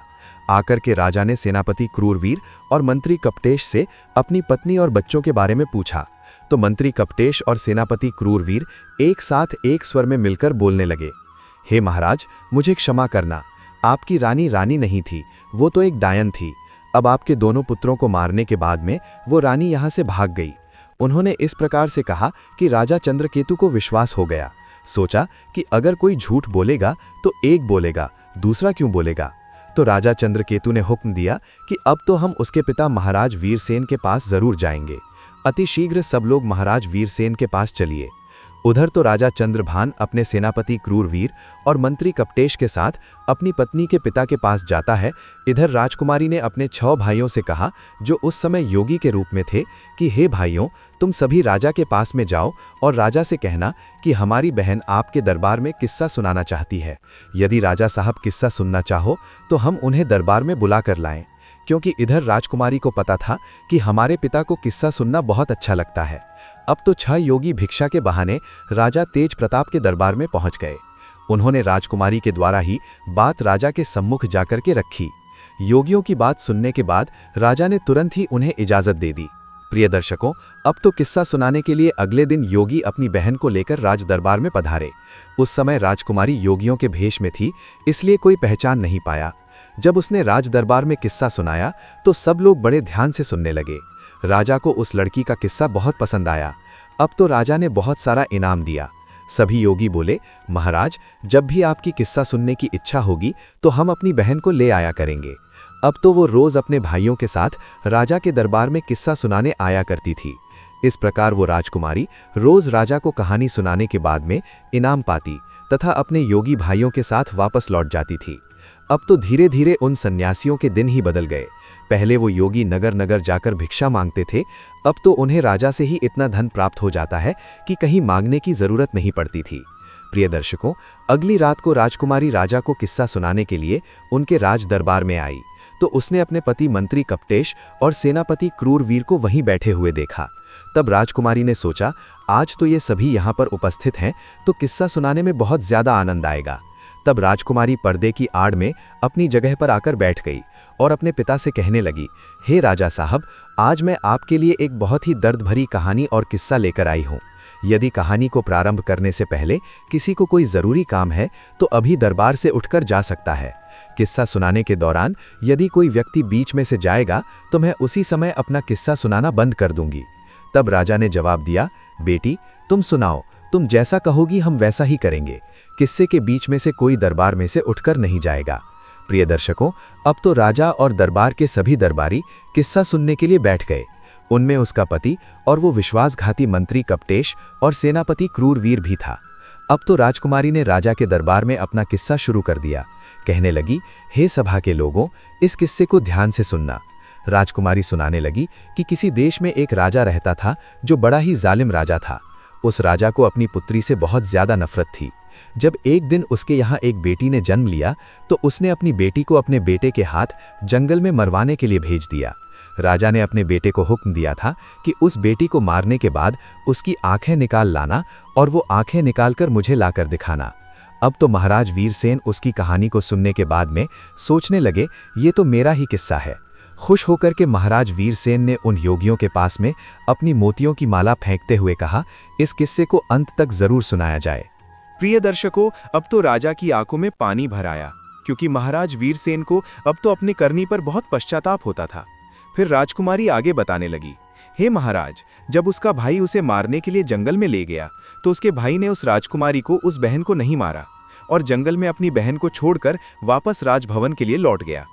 आकर के राजा ने सेनापति क्रूरवीर और मंत्री कपटेश से अपनी पत्नी और बच्चों के बारे में पूछा तो मंत्री कपटेश और सेनापति क्रूरवीर एक साथ एक स्वर में मिलकर बोलने लगे, हे महाराज, मुझे क्षमा करना, आपकी रानी रानी नहीं थी, वो तो एक डायन थी। अब आपके दोनों पुत्रों को मारने के बाद में वो रानी यहाँ से भाग गई। उन्होंने इस प्रकार से कहा कि राजा चंद्रकेतु को विश्वास हो गया। सोचा कि अगर कोई झूठ बोलेगा तो एक बोलेगा, दूसरा क्यों बोलेगा। तो राजा चंद्रकेतु ने हुक्म दिया कि अब तो हम उसके पिता महाराज वीरसेन के पास जरूर जाएंगे। अतिशीघ्र सब लोग महाराज वीरसेन के पास चलिए। उधर तो राजा चंद्रभान अपने सेनापति क्रूरवीर और मंत्री कपटेश के साथ अपनी पत्नी के पिता के पास जाता है। इधर राजकुमारी ने अपने 6 भाइयों से कहा, जो उस समय योगी के रूप में थे, कि हे भाइयों, तुम सभी राजा के पास में जाओ और राजा से कहना कि हमारी बहन आपके दरबार में किस्सा सुनाना चाहती है। यदि राजा साहब किस्सा सुनना चाहो तो हम उन्हें दरबार में बुला कर लाएं। क्योंकि इधर राजकुमारी को पता था कि हमारे पिता को किस्सा सुनना बहुत अच्छा लगता है। अब तो 6 योगी भिक्षा के बहाने राजा तेज प्रताप के दरबार में पहुंच गए। उन्होंने राजकुमारी के द्वारा ही बात राजा के सम्मुख जाकर के रखी। योगियों की बात सुनने के बाद राजा ने तुरंत ही उन्हें इजाजत दे दी। प्रिय दर्शकों, अब तो किस्सा सुनाने के लिए अगले दिन योगी अपनी बहन को लेकर राज दरबार में पधारे। उस समय राजकुमारी योगियों के भेष में थी, इसलिए कोई पहचान नहीं पाया। जब उसने राज दरबार में किस्सा सुनाया तो सब लोग बड़े ध्यान से सुनने लगे। राजा को उस लड़की का किस्सा बहुत पसंद आया। अब तो राजा ने बहुत सारा इनाम दिया। सभी योगी बोले, महाराज, जब भी आपकी किस्सा सुनने की इच्छा होगी तो हम अपनी बहन को ले आया करेंगे। अब तो वो रोज अपने भाइयों के साथ राजा के दरबार में किस्सा सुनाने आया करती थी। इस प्रकार वो राजकुमारी रोज राजा को कहानी सुनाने के बाद में इनाम पाती तथा अपने योगी भाइयों के साथ वापस लौट जाती थी। अब तो धीरे धीरे उन सन्यासियों के दिन ही बदल गए। पहले वो योगी नगर नगर जाकर भिक्षा मांगते थे, अब तो उन्हें राजा से ही इतना धन प्राप्त हो जाता है कि कहीं मांगने की जरूरत नहीं पड़ती थी। प्रिय दर्शकों, अगली रात को राजकुमारी राजा को किस्सा सुनाने के लिए उनके राज दरबार में आई तो उसने अपने पति मंत्री कपटेश और सेनापति क्रूरवीर को वहीं बैठे हुए देखा। तब राजकुमारी ने सोचा, आज तो ये सभी यहाँ पर उपस्थित हैं तो किस्सा सुनाने में बहुत ज्यादा आनंद आएगा। तब राजकुमारी पर्दे की आड़ में अपनी जगह पर आकर बैठ गई और अपने पिता से कहने लगी, हे राजा साहब, आज मैं आपके लिए एक बहुत ही दर्द भरी कहानी और किस्सा लेकर आई हूँ। यदि कहानी को प्रारंभ करने से पहले किसी को कोई ज़रूरी काम है तो अभी दरबार से उठकर जा सकता है। किस्सा सुनाने के दौरान यदि कोई व्यक्ति बीच में से जाएगा तो मैं उसी समय अपना किस्सा सुनाना बंद कर दूंगी। तब राजा ने जवाब दिया, बेटी, तुम सुनाओ, तुम जैसा कहोगी हम वैसा ही करेंगे। किस्से के बीच में से कोई दरबार में से उठकर नहीं जाएगा। प्रिय दर्शकों, अब तो राजा और दरबार के सभी दरबारी किस्सा सुनने के लिए बैठ गए। उनमें उसका पति और वो विश्वासघाती मंत्री कपटेश और सेनापति क्रूरवीर भी था। अब तो राजकुमारी ने राजा के दरबार में अपना किस्सा शुरू कर दिया। कहने लगी, हे सभा के लोगों, इस किस्से को ध्यान से सुनना। राजकुमारी सुनाने लगी कि किसी देश में एक राजा रहता था जो बड़ा ही जालिम राजा था। उस राजा को अपनी पुत्री से बहुत ज्यादा नफरत थी। जब एक दिन उसके यहाँ एक बेटी ने जन्म लिया तो उसने अपनी बेटी को अपने बेटे के हाथ जंगल में मरवाने के लिए भेज दिया। राजा ने अपने बेटे को हुक्म दिया था कि उस बेटी को मारने के बाद उसकी आंखें निकाल लाना और वो आंखें निकालकर मुझे लाकर दिखाना। अब तो महाराज वीरसेन उसकी कहानी को सुनने के बाद में सोचने लगे, ये तो मेरा ही किस्सा है। खुश होकर के महाराज वीरसेन ने उन योगियों के पास में अपनी मोतियों की माला फेंकते हुए कहा, इस किस्से को अंत तक जरूर सुनाया जाए। प्रिय दर्शकों, अब तो राजा की आंखों में पानी भर आया, क्योंकि महाराज वीरसेन को अब तो अपनी करनी पर बहुत पश्चाताप होता था। फिर राजकुमारी आगे बताने लगी, हे महाराज, जब उसका भाई उसे मारने के लिए जंगल में ले गया तो उसके भाई ने उस राजकुमारी को, उस बहन को नहीं मारा और जंगल में अपनी बहन को छोड़कर वापस राजभवन के लिए लौट गया।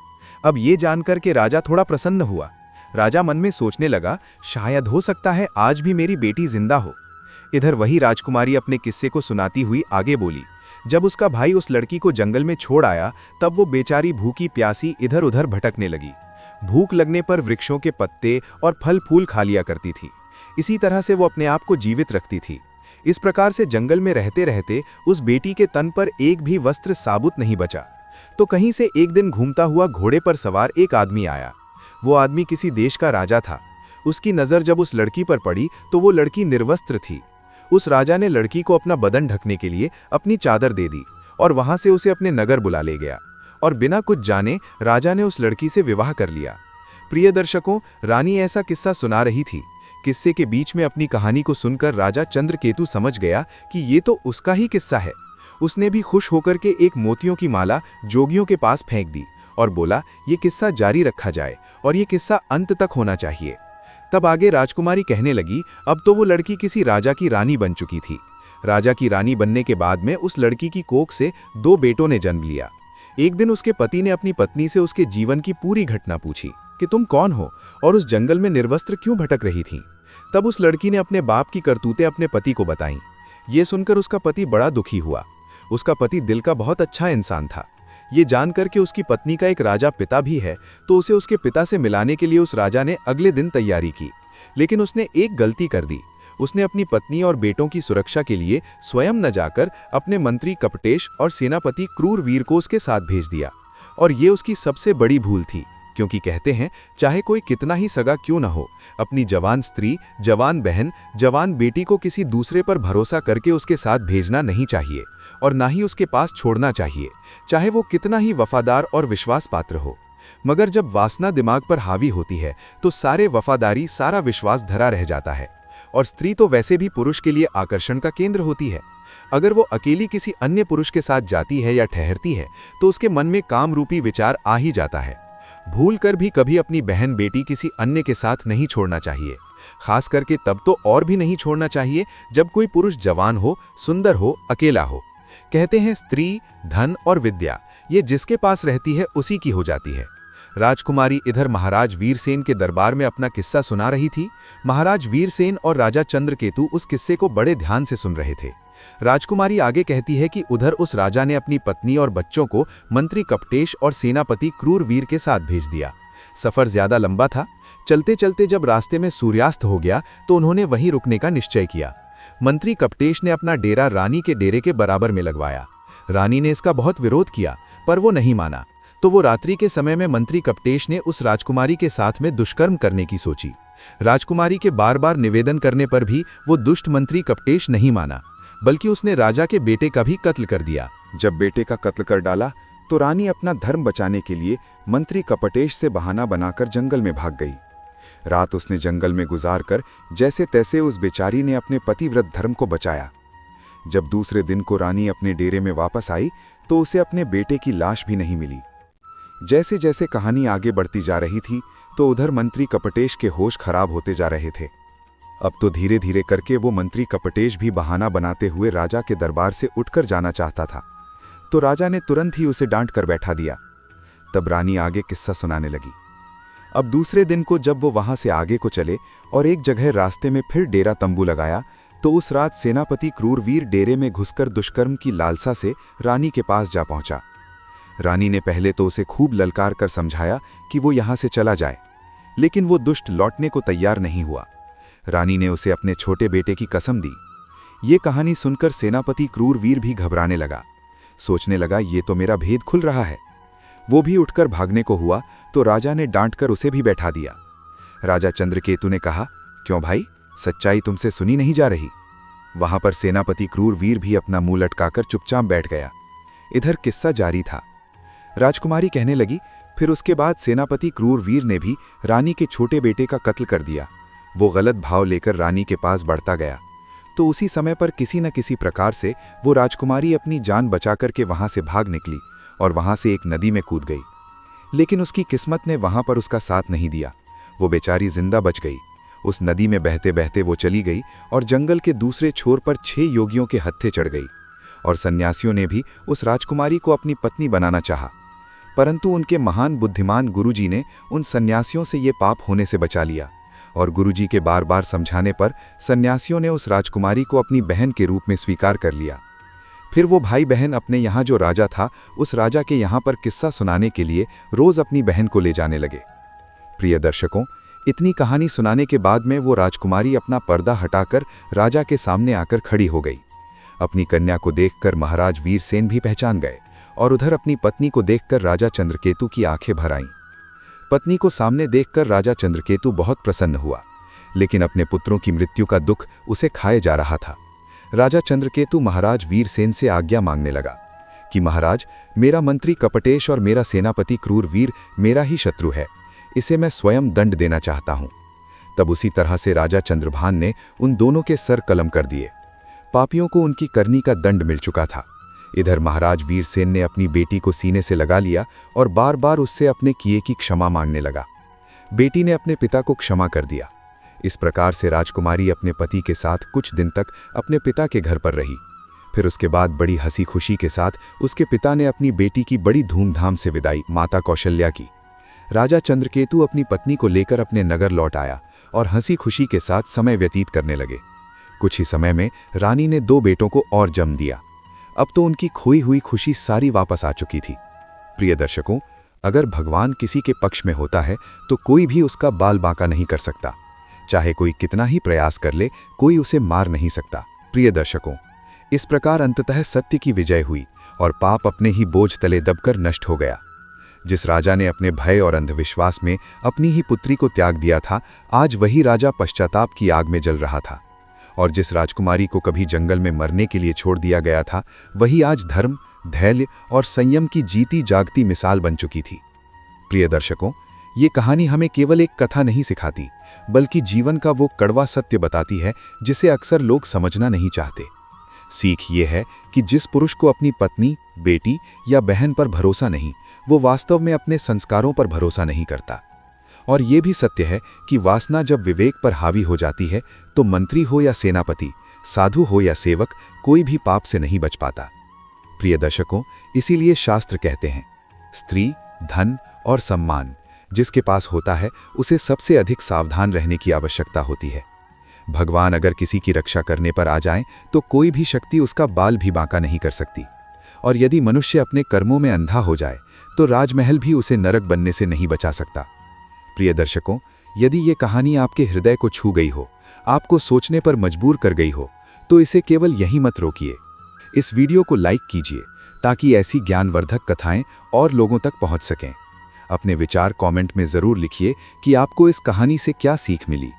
अब ये जानकर के राजा थोड़ा प्रसन्न हुआ। राजा मन में सोचने लगा, शायद हो सकता है आज भी मेरी बेटी जिंदा हो। इधर वही राजकुमारी अपने किस्से को सुनाती हुई आगे बोली, जब उसका भाई उस लड़की को जंगल में छोड़ आया तब वो बेचारी भूखी प्यासी इधर उधर भटकने लगी। भूख लगने पर वृक्षों के पत्ते और फल फूल खा लिया करती थी। इसी तरह से वो अपने आप को जीवित रखती थी। इस प्रकार से जंगल में रहते रहते उस बेटी के तन पर एक भी वस्त्र साबुत नहीं बचा। तो कहीं से एक दिन घूमता हुआ घोड़े पर सवार एक आदमी आया। वो आदमी किसी देश का राजा था। उसकी नज़र जब उस लड़की पर पड़ी तो वो लड़की निर्वस्त्र थी। उस राजा ने लड़की को अपना बदन ढकने के लिए अपनी चादर दे दी और वहां से उसे अपने नगर बुला ले गया और बिना कुछ जाने राजा ने उस लड़की से विवाह कर लिया। प्रिय दर्शकों, रानी ऐसा किस्सा सुना रही थी। किस्से के बीच में अपनी कहानी को सुनकर राजा चंद्रकेतु समझ गया कि ये तो उसका ही किस्सा है। उसने भी खुश होकर के एक मोतियों की माला जोगियों के पास फेंक दी और बोला, ये किस्सा जारी रखा जाए और ये किस्सा अंत तक होना चाहिए। तब आगे राजकुमारी कहने लगी, अब तो वो लड़की किसी राजा की रानी बन चुकी थी। राजा की रानी बनने के बाद में उस लड़की की कोख से 2 बेटों ने जन्म लिया। एक दिन उसके पति ने अपनी पत्नी से उसके जीवन की पूरी घटना पूछी कि तुम कौन हो और उस जंगल में निर्वस्त्र क्यों भटक रही थी। तब उस लड़की ने अपने बाप की करतूतें अपने पति को बताईं। ये सुनकर उसका पति बड़ा दुखी हुआ। उसका पति दिल का बहुत अच्छा इंसान था। ये जानकर कि उसकी पत्नी का एक राजा पिता भी है, तो उसे उसके पिता से मिलाने के लिए उस राजा ने अगले दिन तैयारी की। लेकिन उसने एक गलती कर दी। उसने अपनी पत्नी और बेटों की सुरक्षा के लिए स्वयं न जाकर अपने मंत्री कपटेश और सेनापति क्रूरवीर को उसके साथ भेज दिया। और ये उसकी सबसे बड़ी भूल थी, क्योंकि कहते हैं चाहे कोई कितना ही सगा क्यों न हो, अपनी जवान स्त्री, जवान बहन, जवान बेटी को किसी दूसरे पर भरोसा करके उसके साथ भेजना नहीं चाहिए और ना ही उसके पास छोड़ना चाहिए, चाहे वो कितना ही वफादार और विश्वास पात्र हो। मगर जब वासना दिमाग पर हावी होती है तो सारे वफादारी, सारा विश्वास धरा रह जाता है। और स्त्री तो वैसे भी पुरुष के लिए आकर्षण का केंद्र होती है। अगर वो अकेली किसी अन्य पुरुष के साथ जाती है या ठहरती है तो उसके मन में काम रूपी विचार आ ही जाता है। भूल कर भी कभी अपनी बहन बेटी किसी अन्य के साथ नहीं छोड़ना चाहिए। खास करके तब तो और भी नहीं छोड़ना चाहिए जब कोई पुरुष जवान हो, सुंदर हो, अकेला हो। कहते हैं स्त्री, धन और विद्या ये जिसके पास रहती है उसी की हो जाती है। राजकुमारी इधर महाराज वीरसेन के दरबार में अपना किस्सा सुना रही थी। महाराज वीरसेन और राजा चंद्रकेतु उस किस्से को बड़े ध्यान से सुन रहे थे। राजकुमारी आगे कहती है कि उधर उस राजा ने अपनी पत्नी और बच्चों को मंत्री कपटेश और सेनापति क्रूरवीर के साथ भेज दिया। सफर ज्यादा लंबा था। चलते चलते जब रास्ते में सूर्यास्त हो गया तो उन्होंने वहीं रुकने का निश्चय किया। मंत्री कपटेश ने अपना डेरा रानी के डेरे के बराबर में लगवाया। रानी ने इसका बहुत विरोध किया, पर वो नहीं माना। तो वो रात्रि के समय में मंत्री कपटेश ने उस राजकुमारी के साथ में दुष्कर्म करने की सोची। राजकुमारी के बार बार निवेदन करने पर भी वो दुष्ट मंत्री कपटेश नहीं माना, बल्कि उसने राजा के बेटे का भी कत्ल कर दिया। जब बेटे का कत्ल कर डाला तो रानी अपना धर्म बचाने के लिए मंत्री कपटेश से बहाना बनाकर जंगल में भाग गई। रात उसने जंगल में गुजार कर जैसे तैसे उस बेचारी ने अपने पतिव्रत धर्म को बचाया। जब दूसरे दिन को रानी अपने डेरे में वापस आई तो उसे अपने बेटे की लाश भी नहीं मिली। जैसे जैसे कहानी आगे बढ़ती जा रही थी तो उधर मंत्री कपटेश के होश खराब होते जा रहे थे। अब तो धीरे धीरे करके वो मंत्री कपटेश भी बहाना बनाते हुए राजा के दरबार से उठकर जाना चाहता था, तो राजा ने तुरंत ही उसे डांट कर बैठा दिया। तब रानी आगे किस्सा सुनाने लगी। अब दूसरे दिन को जब वो वहां से आगे को चले और एक जगह रास्ते में फिर डेरा तंबू लगाया तो उस रात सेनापति क्रूरवीर डेरे में घुसकर दुष्कर्म की लालसा से रानी के पास जा पहुंचा। रानी ने पहले तो उसे खूब ललकार कर समझाया कि वो यहां से चला जाए, लेकिन वो दुष्ट लौटने को तैयार नहीं हुआ। रानी ने उसे अपने छोटे बेटे की कसम दी। ये कहानी सुनकर सेनापति क्रूरवीर भी घबराने लगा। सोचने लगा ये तो मेरा भेद खुल रहा है। वो भी उठकर भागने को हुआ तो राजा ने डांटकर उसे भी बैठा दिया। राजा चंद्रकेतु ने कहा, क्यों भाई, सच्चाई तुमसे सुनी नहीं जा रही? वहां पर सेनापति क्रूरवीर भी अपना मुंह लटकाकर चुपचाप बैठ गया। इधर किस्सा जारी था। राजकुमारी कहने लगी, फिर उसके बाद सेनापति क्रूरवीर ने भी रानी के छोटे बेटे का कत्ल कर दिया। वो गलत भाव लेकर रानी के पास बढ़ता गया, तो उसी समय पर किसी न किसी प्रकार से वो राजकुमारी अपनी जान बचा करके वहां से भाग निकली और वहां से एक नदी में कूद गई। लेकिन उसकी किस्मत ने वहां पर उसका साथ नहीं दिया। वो बेचारी जिंदा बच गई। उस नदी में बहते बहते वो चली गई और जंगल के दूसरे छोर पर 6 योगियों के हत्थे चढ़ गई। और सन्यासियों ने भी उस राजकुमारी को अपनी पत्नी बनाना चाहा, परंतु उनके महान बुद्धिमान गुरुजी ने उन सन्यासियों से ये पाप होने से बचा लिया। और गुरुजी के बार बार समझाने पर सन्यासियों ने उस राजकुमारी को अपनी बहन के रूप में स्वीकार कर लिया। फिर वो भाई बहन अपने यहाँ जो राजा था उस राजा के यहाँ पर किस्सा सुनाने के लिए रोज अपनी बहन को ले जाने लगे। प्रिय दर्शकों, इतनी कहानी सुनाने के बाद में वो राजकुमारी अपना पर्दा हटाकर राजा के सामने आकर खड़ी हो गई। अपनी कन्या को देखकर महाराज वीरसेन भी पहचान गए और उधर अपनी पत्नी को देखकर राजा चंद्रकेतु की आंखें भर आईं। पत्नी को सामने देखकर राजा चंद्रकेतु बहुत प्रसन्न हुआ, लेकिन अपने पुत्रों की मृत्यु का दुख उसे खाए जा रहा था। राजा चंद्रकेतु महाराज वीरसेन से आज्ञा मांगने लगा कि महाराज, मेरा मंत्री कपटेश और मेरा सेनापति क्रूरवीर मेरा ही शत्रु है, इसे मैं स्वयं दंड देना चाहता हूं। तब उसी तरह से राजा चंद्रभान ने उन दोनों के सर कलम कर दिए। पापियों को उनकी करनी का दंड मिल चुका था। इधर महाराज वीरसेन ने अपनी बेटी को सीने से लगा लिया और बार बार उससे अपने किए की क्षमा मांगने लगा। बेटी ने अपने पिता को क्षमा कर दिया। इस प्रकार से राजकुमारी अपने पति के साथ कुछ दिन तक अपने पिता के घर पर रही। फिर उसके बाद बड़ी हंसी खुशी के साथ उसके पिता ने अपनी बेटी की बड़ी धूमधाम से विदाई माता कौशल्या की। राजा चंद्रकेतु अपनी पत्नी को लेकर अपने नगर लौट आया और हंसी खुशी के साथ समय व्यतीत करने लगे। कुछ ही समय में रानी ने 2 बेटों को और जन्म दिया। अब तो उनकी खोई हुई खुशी सारी वापस आ चुकी थी। प्रिय दर्शकों, अगर भगवान किसी के पक्ष में होता है तो कोई भी उसका बाल बांका नहीं कर सकता। चाहे कोई कितना ही प्रयास कर ले, कोई उसे मार नहीं सकता। प्रिय दर्शकों, इस प्रकार अंततः सत्य की विजय हुई और पाप अपने ही बोझ तले दबकर नष्ट हो गया। जिस राजा ने अपने भय और अंधविश्वास में अपनी ही पुत्री को त्याग दिया था, आज वही राजा पश्चाताप की आग में जल रहा था। और जिस राजकुमारी को कभी जंगल में मरने के लिए छोड़ दिया गया था, वही आज धर्म, धैर्य और संयम की जीती जागती मिसाल बन चुकी थी। प्रिय दर्शकों, ये कहानी हमें केवल एक कथा नहीं सिखाती, बल्कि जीवन का वो कड़वा सत्य बताती है जिसे अक्सर लोग समझना नहीं चाहते। सीख ये है कि जिस पुरुष को अपनी पत्नी, बेटी या बहन पर भरोसा नहीं, वो वास्तव में अपने संस्कारों पर भरोसा नहीं करता। और ये भी सत्य है कि वासना जब विवेक पर हावी हो जाती है तो मंत्री हो या सेनापति, साधु हो या सेवक, कोई भी पाप से नहीं बच पाता। प्रिय दर्शकों, इसीलिए शास्त्र कहते हैं, स्त्री, धन और सम्मान जिसके पास होता है उसे सबसे अधिक सावधान रहने की आवश्यकता होती है। भगवान अगर किसी की रक्षा करने पर आ जाएं तो कोई भी शक्ति उसका बाल भी बांका नहीं कर सकती। और यदि मनुष्य अपने कर्मों में अंधा हो जाए तो राजमहल भी उसे नरक बनने से नहीं बचा सकता। प्रिय दर्शकों, यदि ये कहानी आपके हृदय को छू गई हो, आपको सोचने पर मजबूर कर गई हो, तो इसे केवल यहीं मत रोकिए। इस वीडियो को लाइक कीजिए ताकि ऐसी ज्ञानवर्धक कथाएं और लोगों तक पहुंच सकें। अपने विचार कमेंट में ज़रूर लिखिए कि आपको इस कहानी से क्या सीख मिली।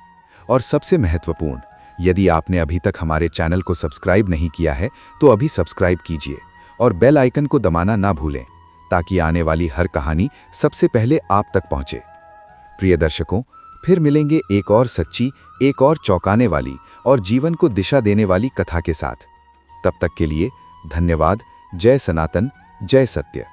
और सबसे महत्वपूर्ण, यदि आपने अभी तक हमारे चैनल को सब्सक्राइब नहीं किया है तो अभी सब्सक्राइब कीजिए और बेल आइकन को दबाना ना भूलें ताकि आने वाली हर कहानी सबसे पहले आप तक पहुंचे। प्रिय दर्शकों, फिर मिलेंगे एक और सच्ची, एक और चौंकाने वाली और जीवन को दिशा देने वाली कथा के साथ। तब तक के लिए धन्यवाद। जय सनातन, जय सत्य।